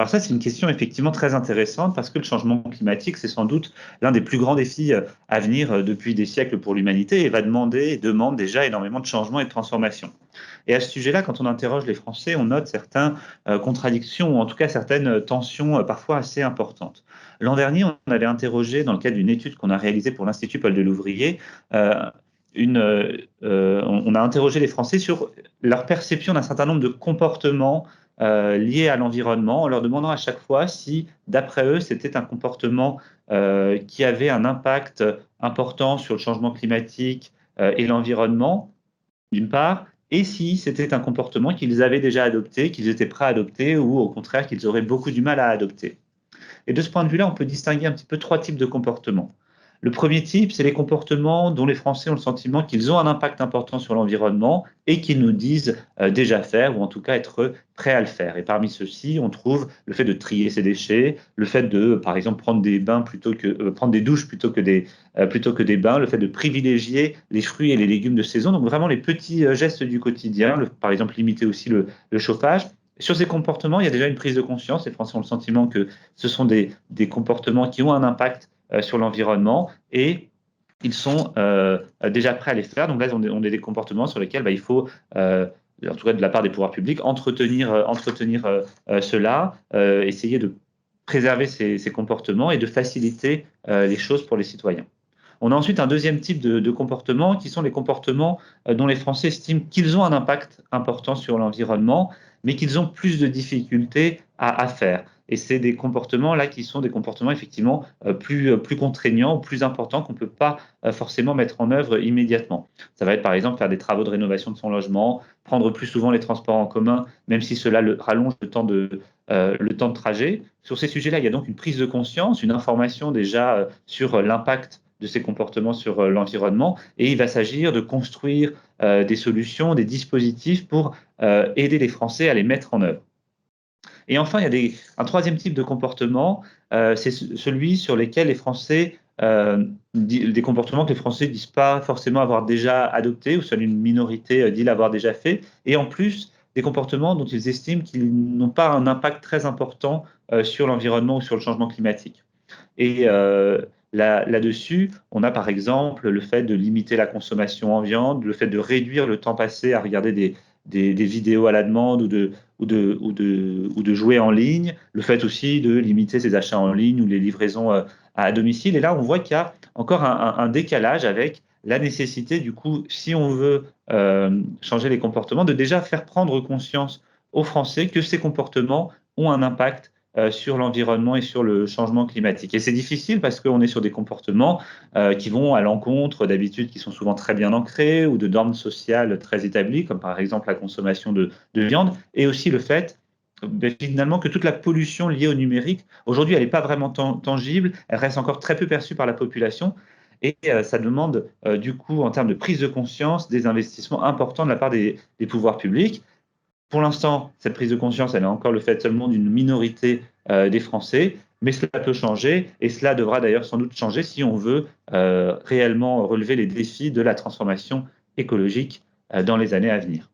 Alors ça, c'est une question effectivement très intéressante parce que le changement climatique, c'est sans doute l'un des plus grands défis à venir depuis des siècles pour l'humanité et va demander et demande déjà énormément de changements et de transformations. Et à ce sujet-là, quand on interroge les Français, on note certaines contradictions ou en tout cas certaines tensions parfois assez importantes. L'an dernier, on avait interrogé, dans le cadre d'une étude qu'on a réalisée pour l'Institut Paul Delouvrier, euh, on a interrogé les Français sur leur perception d'un certain nombre de comportements liés à l'environnement, en leur demandant à chaque fois si, d'après eux, c'était un comportement qui avait un impact important sur le changement climatique et l'environnement, d'une part, et si c'était un comportement qu'ils avaient déjà adopté, qu'ils étaient prêts à adopter, ou au contraire qu'ils auraient beaucoup du mal à adopter. Et de ce point de vue-là, on peut distinguer un petit peu trois types de comportements. Le premier type, c'est les comportements dont les Français ont le sentiment qu'ils ont un impact important sur l'environnement et qu'ils nous disent déjà faire, ou en tout cas être prêts à le faire. Et parmi ceux-ci, on trouve le fait de trier ses déchets, le fait de, par exemple, prendre des bains plutôt que prendre des douches plutôt que des bains, le fait de privilégier les fruits et les légumes de saison. Donc vraiment les petits gestes du quotidien, par exemple limiter aussi le chauffage. Sur ces comportements, il y a déjà une prise de conscience. Les Français ont le sentiment que ce sont des comportements qui ont un impact sur l'environnement et ils sont déjà prêts à les faire. Donc là, on est des comportements sur lesquels il faut, en tout cas de la part des pouvoirs publics, entretenir cela, essayer de préserver ces comportements et de faciliter les choses pour les citoyens. On a ensuite un deuxième type de comportements qui sont les comportements dont les Français estiment qu'ils ont un impact important sur l'environnement, mais qu'ils ont plus de difficultés à faire. Et c'est des comportements là qui sont des comportements effectivement plus contraignants, plus importants qu'on ne peut pas forcément mettre en œuvre immédiatement. Ça va être par exemple faire des travaux de rénovation de son logement, prendre plus souvent les transports en commun, même si cela rallonge le temps de trajet. Sur ces sujets-là, il y a donc une prise de conscience, une information déjà sur l'impact de ces comportements sur l'environnement, et il va s'agir de construire des solutions, des dispositifs pour aider les Français à les mettre en œuvre. Et enfin, il y a un troisième type de comportement, c'est celui sur lesquels les Français, des comportements que les Français ne disent pas forcément avoir déjà adoptés, ou seule une minorité dit l'avoir déjà fait, et en plus, des comportements dont ils estiment qu'ils n'ont pas un impact très important sur l'environnement ou sur le changement climatique. Et là-dessus, on a par exemple le fait de limiter la consommation en viande, le fait de réduire le temps passé à regarder des vidéos à la demande ou de jouer en ligne, le fait aussi de limiter ses achats en ligne ou les livraisons à domicile. Et là, on voit qu'il y a encore un décalage avec la nécessité, du coup, si on veut changer les comportements, de déjà faire prendre conscience aux Français que ces comportements ont un impact sur l'environnement et sur le changement climatique. Et c'est difficile parce qu'on est sur des comportements qui vont à l'encontre d'habitudes qui sont souvent très bien ancrées ou de normes sociales très établies, comme par exemple la consommation de viande, et aussi le fait finalement que toute la pollution liée au numérique, aujourd'hui, elle n'est pas vraiment tangible, elle reste encore très peu perçue par la population, et ça demande du coup, en termes de prise de conscience, des investissements importants de la part des pouvoirs publics. Pour l'instant, cette prise de conscience, elle est encore le fait seulement d'une minorité des Français, mais cela peut changer, et cela devra d'ailleurs sans doute changer si on veut réellement relever les défis de la transformation écologique dans les années à venir.